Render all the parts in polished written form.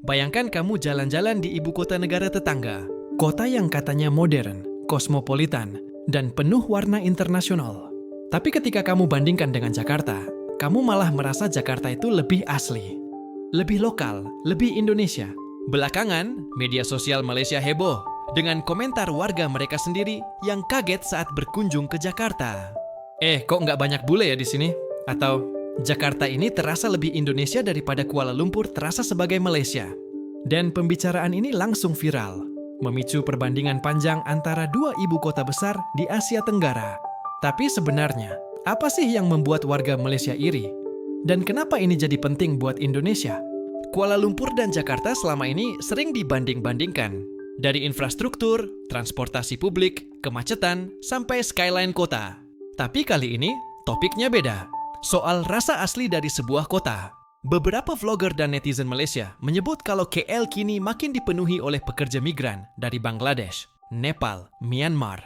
Bayangkan kamu jalan-jalan di ibu kota negara tetangga. Kota yang katanya modern, kosmopolitan, dan penuh warna internasional. Tapi ketika kamu bandingkan dengan Jakarta, kamu malah merasa Jakarta itu lebih asli. Lebih lokal, lebih Indonesia. Belakangan, media sosial Malaysia heboh dengan komentar warga mereka sendiri yang kaget saat berkunjung ke Jakarta. Kok nggak banyak bule ya di sini? Atau, Jakarta ini terasa lebih Indonesia daripada Kuala Lumpur terasa sebagai Malaysia. Dan pembicaraan ini langsung viral, memicu perbandingan panjang antara dua ibu kota besar di Asia Tenggara. Tapi sebenarnya, apa sih yang membuat warga Malaysia iri? Dan kenapa ini jadi penting buat Indonesia? Kuala Lumpur dan Jakarta selama ini sering dibanding-bandingkan. Dari infrastruktur, transportasi publik, kemacetan, sampai skyline kota. Tapi kali ini, topiknya beda. Soal rasa asli dari sebuah kota. Beberapa vlogger dan netizen Malaysia menyebut kalau KL kini makin dipenuhi oleh pekerja migran dari Bangladesh, Nepal, Myanmar,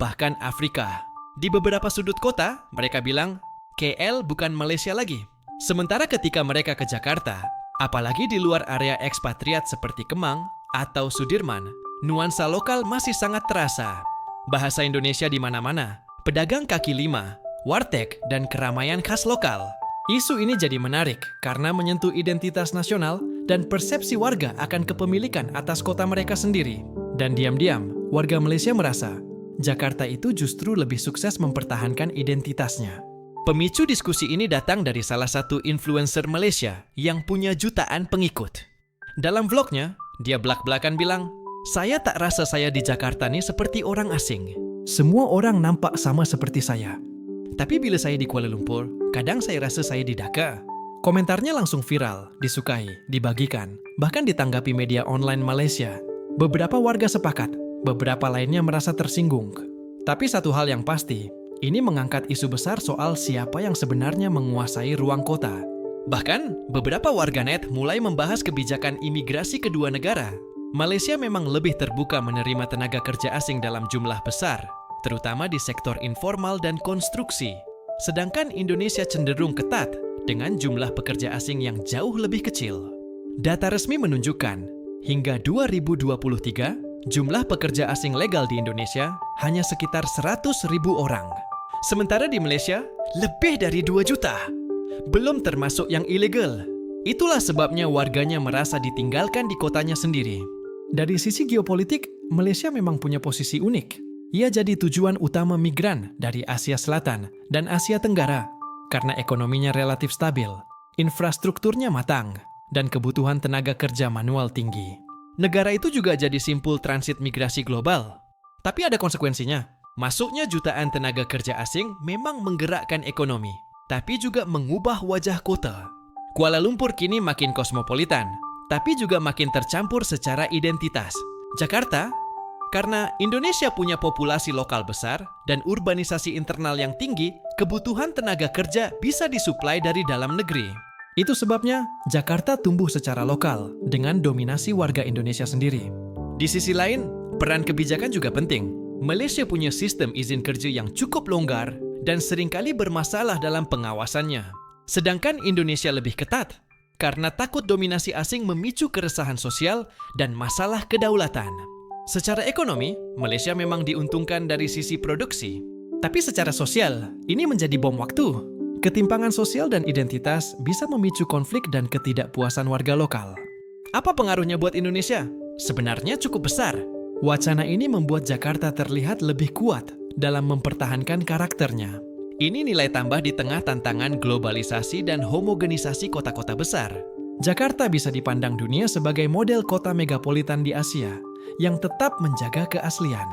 bahkan Afrika. Di beberapa sudut kota, mereka bilang, KL bukan Malaysia lagi. Sementara ketika mereka ke Jakarta, apalagi di luar area ekspatriat seperti Kemang atau Sudirman, nuansa lokal masih sangat terasa. Bahasa Indonesia di mana-mana, pedagang kaki lima, warteg, dan keramaian khas lokal. Isu ini jadi menarik karena menyentuh identitas nasional dan persepsi warga akan kepemilikan atas kota mereka sendiri. Dan diam-diam, warga Malaysia merasa Jakarta itu justru lebih sukses mempertahankan identitasnya. Pemicu diskusi ini datang dari salah satu influencer Malaysia yang punya jutaan pengikut. Dalam vlognya, dia belak-belakan bilang, "Saya tak rasa saya di Jakarta nih seperti orang asing. Semua orang nampak sama seperti saya. Tapi bila saya di Kuala Lumpur, kadang saya rasa saya di Dhaka." Komentarnya langsung viral, disukai, dibagikan, bahkan ditanggapi media online Malaysia. Beberapa warga sepakat, beberapa lainnya merasa tersinggung. Tapi satu hal yang pasti, ini mengangkat isu besar soal siapa yang sebenarnya menguasai ruang kota. Bahkan, beberapa warganet mulai membahas kebijakan imigrasi kedua negara. Malaysia memang lebih terbuka menerima tenaga kerja asing dalam jumlah besar, terutama di sektor informal dan konstruksi. Sedangkan Indonesia cenderung ketat dengan jumlah pekerja asing yang jauh lebih kecil. Data resmi menunjukkan, hingga 2023, jumlah pekerja asing legal di Indonesia hanya sekitar 100.000 orang. Sementara di Malaysia, lebih dari 2 juta. Belum termasuk yang ilegal. Itulah sebabnya warganya merasa ditinggalkan di kotanya sendiri. Dari sisi geopolitik, Malaysia memang punya posisi unik. Ia jadi tujuan utama migran dari Asia Selatan dan Asia Tenggara karena ekonominya relatif stabil, infrastrukturnya matang, dan kebutuhan tenaga kerja manual tinggi. Negara itu juga jadi simpul transit migrasi global. Tapi ada konsekuensinya. Masuknya jutaan tenaga kerja asing memang menggerakkan ekonomi, tapi juga mengubah wajah kota. Kuala Lumpur kini makin kosmopolitan, tapi juga makin tercampur secara identitas. Jakarta, karena Indonesia punya populasi lokal besar dan urbanisasi internal yang tinggi, kebutuhan tenaga kerja bisa disuplai dari dalam negeri. Itu sebabnya Jakarta tumbuh secara lokal dengan dominasi warga Indonesia sendiri. Di sisi lain, peran kebijakan juga penting. Malaysia punya sistem izin kerja yang cukup longgar dan seringkali bermasalah dalam pengawasannya. Sedangkan Indonesia lebih ketat karena takut dominasi asing memicu keresahan sosial dan masalah kedaulatan. Secara ekonomi, Malaysia memang diuntungkan dari sisi produksi. Tapi secara sosial, ini menjadi bom waktu. Ketimpangan sosial dan identitas bisa memicu konflik dan ketidakpuasan warga lokal. Apa pengaruhnya buat Indonesia? Sebenarnya cukup besar. Wacana ini membuat Jakarta terlihat lebih kuat dalam mempertahankan karakternya. Ini nilai tambah di tengah tantangan globalisasi dan homogenisasi kota-kota besar. Jakarta bisa dipandang dunia sebagai model kota megapolitan di Asia yang tetap menjaga keaslian.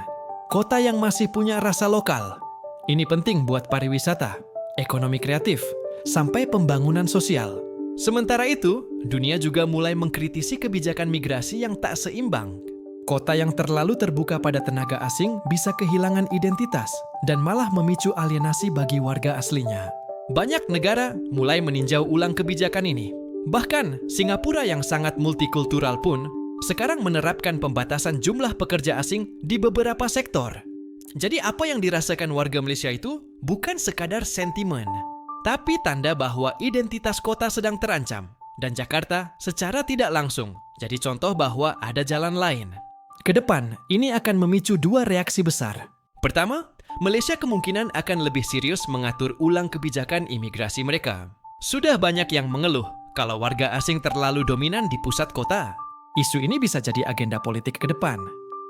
Kota yang masih punya rasa lokal. Ini penting buat pariwisata, ekonomi kreatif, sampai pembangunan sosial. Sementara itu, dunia juga mulai mengkritisi kebijakan migrasi yang tak seimbang. Kota yang terlalu terbuka pada tenaga asing bisa kehilangan identitas dan malah memicu alienasi bagi warga aslinya. Banyak negara mulai meninjau ulang kebijakan ini. Bahkan, Singapura yang sangat multikultural pun sekarang menerapkan pembatasan jumlah pekerja asing di beberapa sektor. Jadi apa yang dirasakan warga Malaysia itu bukan sekadar sentimen, tapi tanda bahwa identitas kota sedang terancam dan Jakarta secara tidak langsung Jadi contoh bahwa ada jalan lain. Kedepan, ini akan memicu dua reaksi besar. Pertama, Malaysia kemungkinan akan lebih serius mengatur ulang kebijakan imigrasi mereka. Sudah banyak yang mengeluh kalau warga asing terlalu dominan di pusat kota. Isu ini bisa jadi agenda politik ke depan.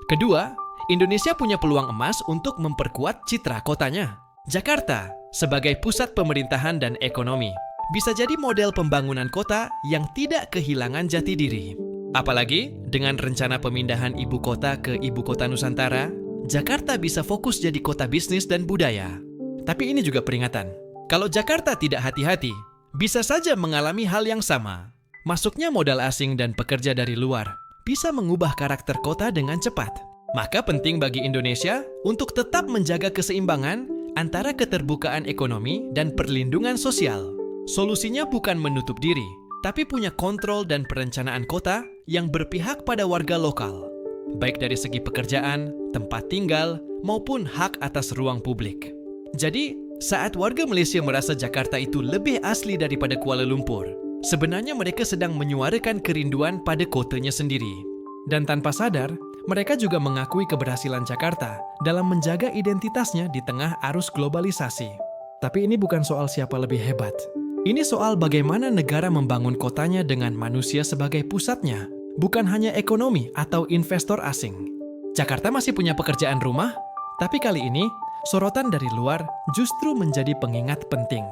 Kedua, Indonesia punya peluang emas untuk memperkuat citra kotanya. Jakarta, sebagai pusat pemerintahan dan ekonomi, bisa jadi model pembangunan kota yang tidak kehilangan jati diri. Apalagi, dengan rencana pemindahan ibu kota ke ibu kota Nusantara, Jakarta bisa fokus jadi kota bisnis dan budaya. Tapi ini juga peringatan. Kalau Jakarta tidak hati-hati, bisa saja mengalami hal yang sama. Masuknya modal asing dan pekerja dari luar bisa mengubah karakter kota dengan cepat. Maka penting bagi Indonesia untuk tetap menjaga keseimbangan antara keterbukaan ekonomi dan perlindungan sosial. Solusinya bukan menutup diri, tapi punya kontrol dan perencanaan kota yang berpihak pada warga lokal, baik dari segi pekerjaan, tempat tinggal, maupun hak atas ruang publik. Jadi, saat warga Malaysia merasa Jakarta itu lebih asli daripada Kuala Lumpur, sebenarnya mereka sedang menyuarakan kerinduan pada kotanya sendiri. Dan tanpa sadar, mereka juga mengakui keberhasilan Jakarta dalam menjaga identitasnya di tengah arus globalisasi. Tapi ini bukan soal siapa lebih hebat. Ini soal bagaimana negara membangun kotanya dengan manusia sebagai pusatnya, bukan hanya ekonomi atau investor asing. Jakarta masih punya pekerjaan rumah, tapi kali ini sorotan dari luar justru menjadi pengingat penting.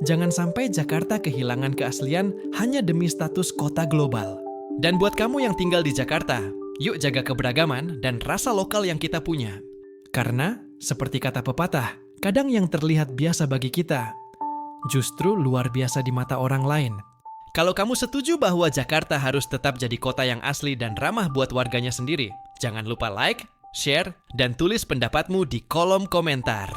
Jangan sampai Jakarta kehilangan keaslian hanya demi status kota global. Dan buat kamu yang tinggal di Jakarta, yuk jaga keberagaman dan rasa lokal yang kita punya. Karena, seperti kata pepatah, kadang yang terlihat biasa bagi kita, justru luar biasa di mata orang lain. Kalau kamu setuju bahwa Jakarta harus tetap jadi kota yang asli dan ramah buat warganya sendiri, jangan lupa like, share, dan tulis pendapatmu di kolom komentar.